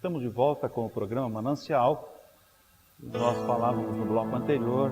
Estamos de volta com o programa Manancial. Nós falávamos no bloco anterior,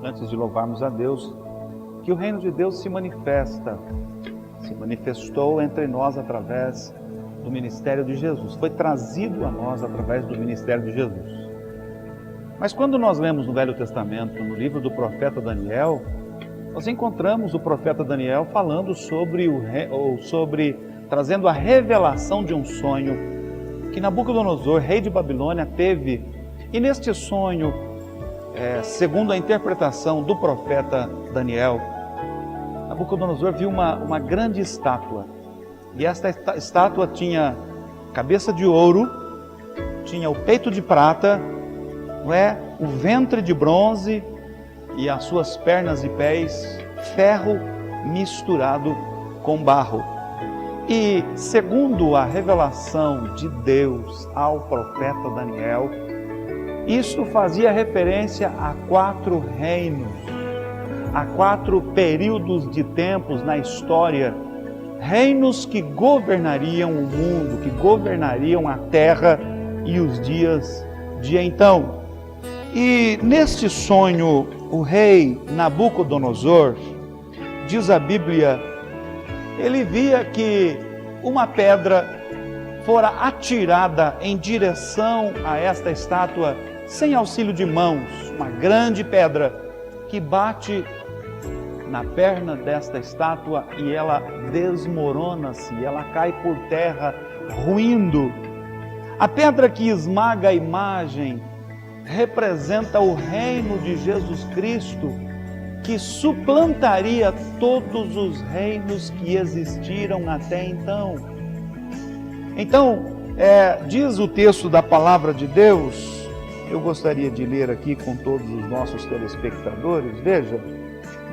antes de louvarmos a Deus, que o reino de Deus se manifestou entre nós através do ministério de Jesus. Foi trazido a nós através do ministério de Jesus. Mas quando nós lemos no Velho Testamento, no livro do profeta Daniel, nós encontramos o profeta Daniel falando trazendo a revelação de um sonho que Nabucodonosor, rei de Babilônia, teve. E neste sonho, segundo a interpretação do profeta Daniel, Nabucodonosor viu uma grande estátua. E esta estátua tinha cabeça de ouro, tinha o peito de prata, o ventre de bronze e as suas pernas e pés, ferro misturado com barro. E segundo a revelação de Deus ao profeta Daniel, isso fazia referência a 4 reinos, a 4 períodos de tempos na história, reinos que governariam o mundo, que governariam a terra e os dias de então. E neste sonho, o rei Nabucodonosor, diz a Bíblia, ele via que uma pedra fora atirada em direção a esta estátua sem auxílio de mãos, uma grande pedra que bate na perna desta estátua e ela desmorona-se, ela cai por terra, ruindo. A pedra que esmaga a imagem representa o reino de Jesus Cristo, que suplantaria todos os reinos que existiram até então. Então, diz o texto da palavra de Deus, eu gostaria de ler aqui com todos os nossos telespectadores, veja,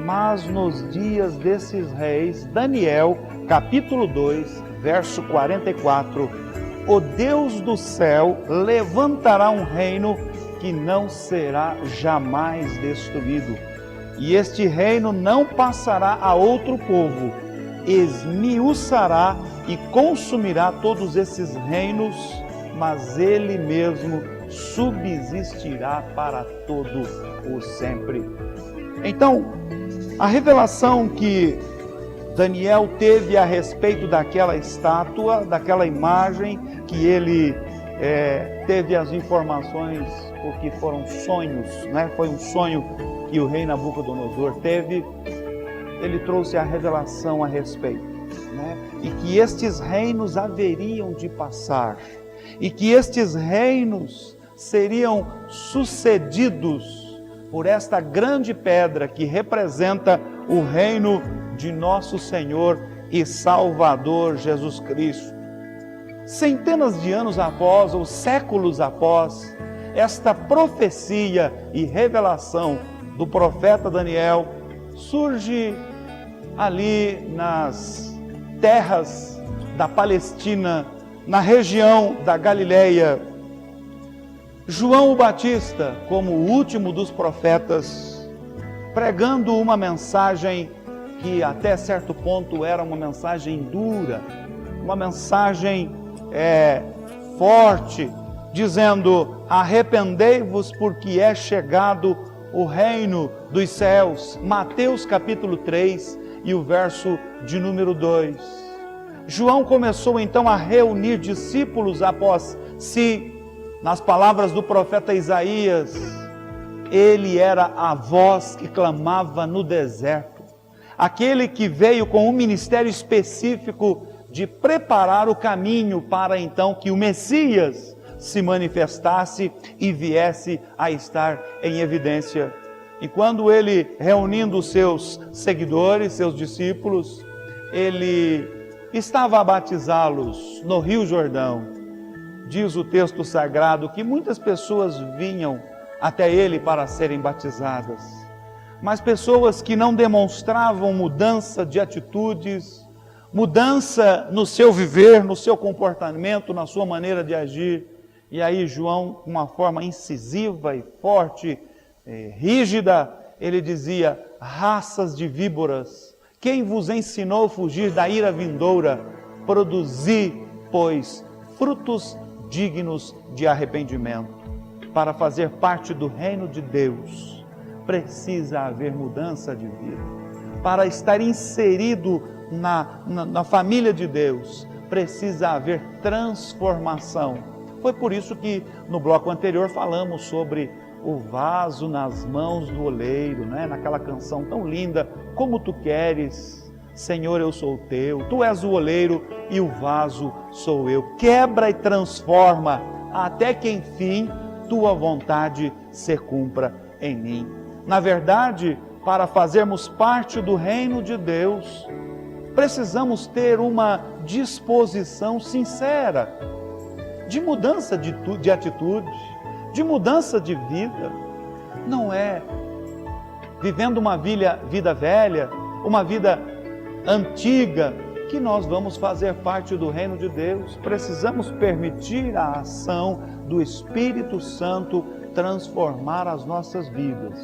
mas nos dias desses reis, Daniel, capítulo 2, verso 44, o Deus do céu levantará um reino que não será jamais destruído. E este reino não passará a outro povo, esmiuçará e consumirá todos esses reinos, mas ele mesmo subsistirá para todo o sempre. Então, a revelação que Daniel teve a respeito daquela estátua, daquela imagem, que ele teve as informações, porque foram sonhos, foi um sonho que o rei Nabucodonosor teve, ele trouxe a revelação a respeito, e que estes reinos haveriam de passar, e que estes reinos seriam sucedidos por esta grande pedra que representa o reino de nosso Senhor e Salvador Jesus Cristo. Centenas de anos após, ou séculos após, esta profecia e revelação do profeta Daniel surge ali nas terras da Palestina, na região da Galileia. João o Batista, como o último dos profetas, pregando uma mensagem que até certo ponto era uma mensagem dura, uma mensagem forte, dizendo: arrependei-vos porque é chegado o reino dos céus. Mateus capítulo 3 e o verso de número 2. João começou então a reunir discípulos após si. Nas palavras do profeta Isaías, ele era a voz que clamava no deserto, aquele que veio com um ministério específico de preparar o caminho para então que o Messias se manifestasse e viesse a estar em evidência. E quando ele, reunindo os seus seguidores, seus discípulos, ele estava a batizá-los no Rio Jordão. Diz o texto sagrado que muitas pessoas vinham até ele para serem batizadas, mas pessoas que não demonstravam mudança de atitudes, mudança no seu viver, no seu comportamento, na sua maneira de agir. E aí João, com uma forma incisiva e forte, rígida, ele dizia: raças de víboras, quem vos ensinou a fugir da ira vindoura? Produzi, pois, frutos dignos de arrependimento. Para fazer parte do reino de Deus, precisa haver mudança de vida. Para estar inserido na família de Deus, precisa haver transformação. Foi por isso que no bloco anterior falamos sobre o vaso nas mãos do oleiro, né? Naquela canção tão linda, como tu queres, Senhor, eu sou teu, tu és o oleiro e o vaso sou eu. Quebra e transforma, até que enfim tua vontade se cumpra em mim. Na verdade, para fazermos parte do reino de Deus, precisamos ter uma disposição sincera de mudança de atitude, de mudança de vida. Não é vivendo uma vida velha, uma vida antiga, que nós vamos fazer parte do reino de Deus. Precisamos permitir a ação do Espírito Santo transformar as nossas vidas,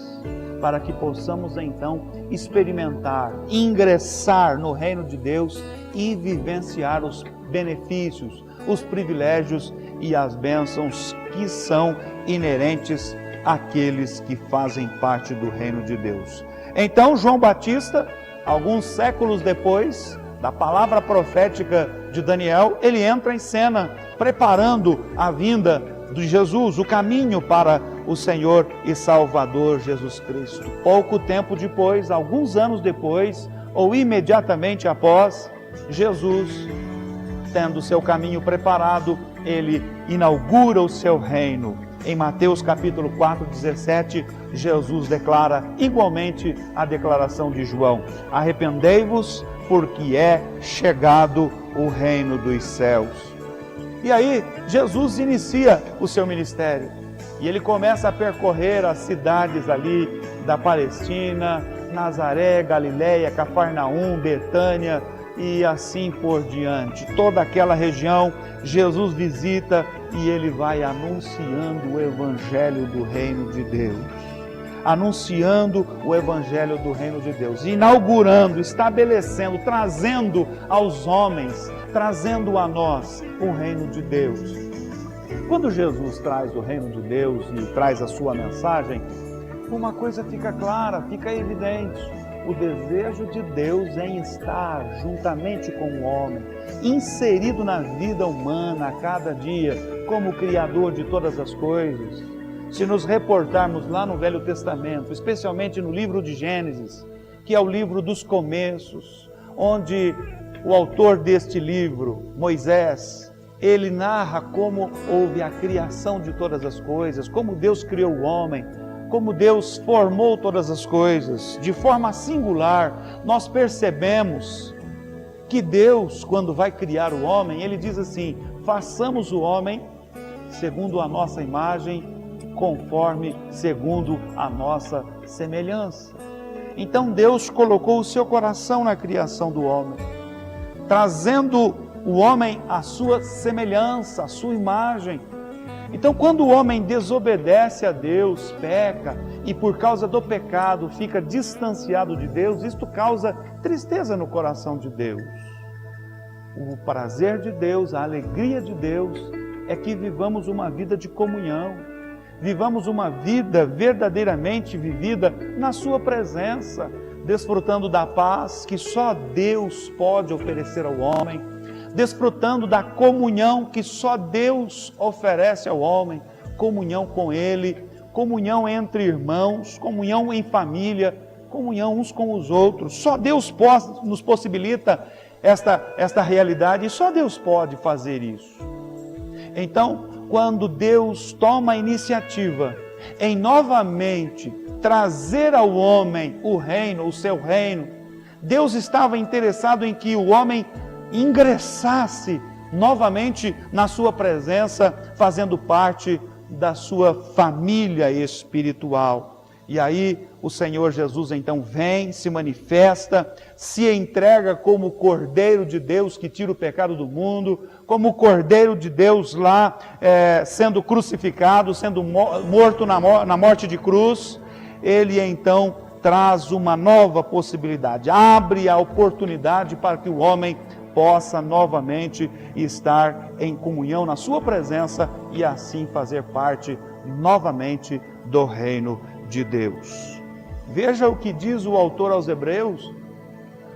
para que possamos então experimentar, ingressar no reino de Deus e vivenciar os benefícios, os privilégios e as bênçãos que são inerentes àqueles que fazem parte do reino de Deus. Então João Batista, alguns séculos depois da palavra profética de Daniel, ele entra em cena, preparando a vinda de Jesus, o caminho para o Senhor e Salvador Jesus Cristo. Pouco tempo depois, alguns anos depois, ou imediatamente após, Jesus, tendo seu caminho preparado, ele inaugura o seu reino. Em Mateus capítulo 4, 17, Jesus declara igualmente a declaração de João: arrependei-vos, porque é chegado o reino dos céus. E aí, Jesus inicia o seu ministério. E ele começa a percorrer as cidades ali da Palestina, Nazaré, Galiléia, Cafarnaum, Betânia e assim por diante. Toda aquela região, Jesus visita e ele vai anunciando o evangelho do reino de Deus. Anunciando o evangelho do reino de Deus, inaugurando, estabelecendo, trazendo aos homens, trazendo a nós o reino de Deus. Quando Jesus traz o reino de Deus e traz a sua mensagem, uma coisa fica clara, fica evidente: o desejo de Deus em estar juntamente com o homem, inserido na vida humana a cada dia, como Criador de todas as coisas. Se nos reportarmos lá no Velho Testamento, especialmente no livro de Gênesis, que é o livro dos começos, onde o autor deste livro, Moisés, ele narra como houve a criação de todas as coisas, como Deus criou o homem, como Deus formou todas as coisas. De forma singular, nós percebemos que Deus, quando vai criar o homem, ele diz assim: façamos o homem segundo a nossa imagem, conforme, segundo a nossa semelhança. Então Deus colocou o seu coração na criação do homem, trazendo o homem à sua semelhança, à sua imagem. Então quando o homem desobedece a Deus, peca, e por causa do pecado fica distanciado de Deus, isto causa tristeza no coração de Deus. O prazer de Deus, a alegria de Deus é que vivamos uma vida de comunhão, vivamos uma vida verdadeiramente vivida na sua presença, desfrutando da paz que só Deus pode oferecer ao homem, desfrutando da comunhão que só Deus oferece ao homem, comunhão com Ele, comunhão entre irmãos, comunhão em família, comunhão uns com os outros. Só Deus nos possibilita esta realidade e só Deus pode fazer isso. Então, quando Deus toma a iniciativa em novamente trazer ao homem o reino, o seu reino, Deus estava interessado em que o homem ingressasse novamente na sua presença, fazendo parte da sua família espiritual. E aí o Senhor Jesus então vem, se manifesta, se entrega como o Cordeiro de Deus que tira o pecado do mundo, como o Cordeiro de Deus lá sendo crucificado, sendo morto na morte de cruz. Ele então traz uma nova possibilidade, abre a oportunidade para que o homem possa novamente estar em comunhão na sua presença e assim fazer parte novamente do reino de Deus. Veja o que diz o autor aos Hebreus,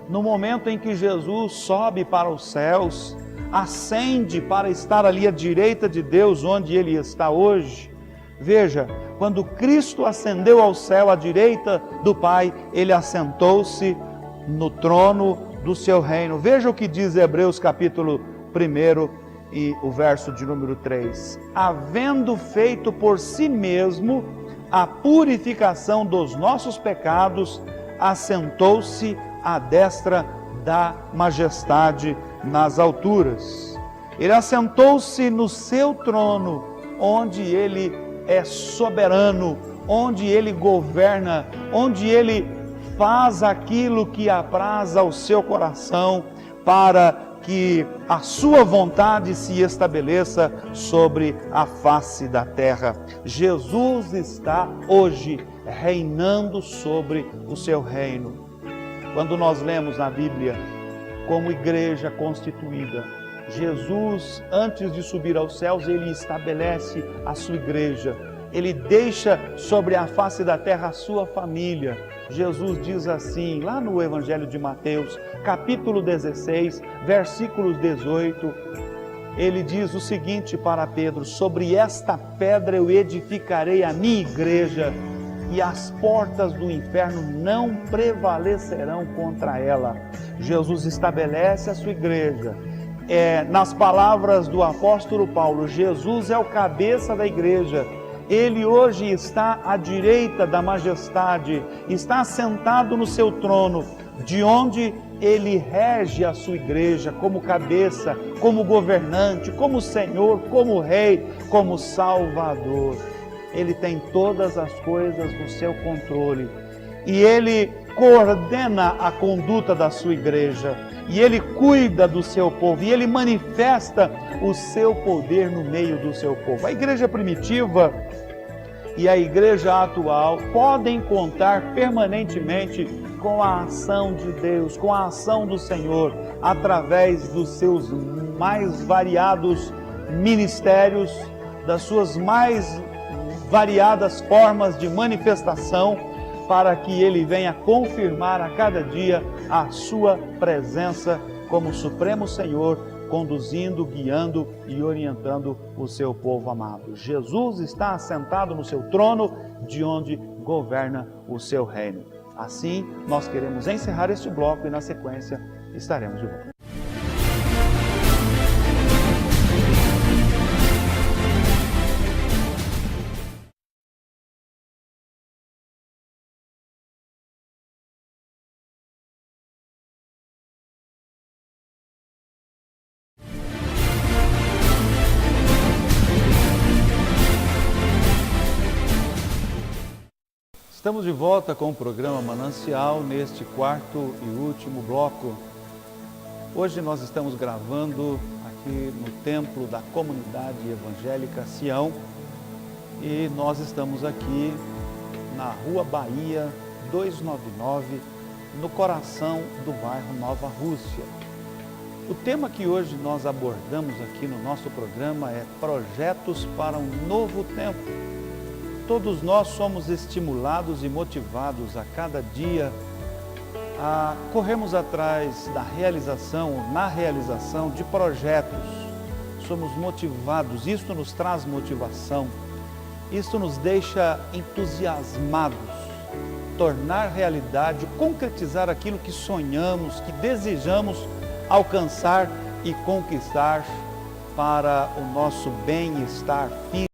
no momento em que Jesus sobe para os céus, ascende para estar ali à direita de Deus, onde Ele está hoje. Veja, quando Cristo ascendeu ao céu à direita do Pai, Ele assentou-se no trono do seu reino. Veja o que diz Hebreus capítulo 1 e o verso de número 3. Havendo feito por si mesmo a purificação dos nossos pecados, assentou-se à destra da majestade nas alturas. Ele assentou-se no seu trono, onde Ele é soberano, onde Ele governa, onde Ele faz aquilo que apraz ao seu coração, para que a sua vontade se estabeleça sobre a face da terra. Jesus está hoje reinando sobre o seu reino. Quando nós lemos na Bíblia, como igreja constituída, Jesus, antes de subir aos céus, Ele estabelece a sua igreja. Ele deixa sobre a face da terra a sua família. Jesus diz assim, lá no Evangelho de Mateus, capítulo 16, versículos 18, Ele diz o seguinte para Pedro: sobre esta pedra eu edificarei a minha igreja, e as portas do inferno não prevalecerão contra ela. Jesus estabelece a sua igreja. Nas palavras do apóstolo Paulo, Jesus é o cabeça da igreja. Ele hoje está à direita da majestade, está sentado no seu trono, de onde Ele rege a sua igreja como cabeça, como governante, como Senhor, como Rei, como Salvador. Ele tem todas as coisas no seu controle e Ele coordena a conduta da sua igreja e Ele cuida do seu povo e Ele manifesta o seu poder no meio do seu povo. A igreja primitiva e a igreja atual podem contar permanentemente com a ação de Deus, com a ação do Senhor, através dos seus mais variados ministérios, das suas mais variadas formas de manifestação, para que Ele venha confirmar a cada dia a sua presença como Supremo Senhor, conduzindo, guiando e orientando o seu povo amado. Jesus está assentado no seu trono, de onde governa o seu reino. Assim, nós queremos encerrar este bloco e na sequência estaremos de volta. Estamos de volta com o programa Manancial neste quarto e último bloco. Hoje nós estamos gravando aqui no templo da Comunidade Evangélica Sião e nós estamos aqui na Rua Bahia 299, no coração do bairro Nova Rússia. O tema que hoje nós abordamos aqui no nosso programa é Projetos para um Novo Tempo. Todos nós somos estimulados e motivados a cada dia a corrermos atrás da realização, na realização de projetos. Somos motivados, isto nos traz motivação, isto nos deixa entusiasmados, tornar realidade, concretizar aquilo que sonhamos, que desejamos alcançar e conquistar para o nosso bem-estar físico.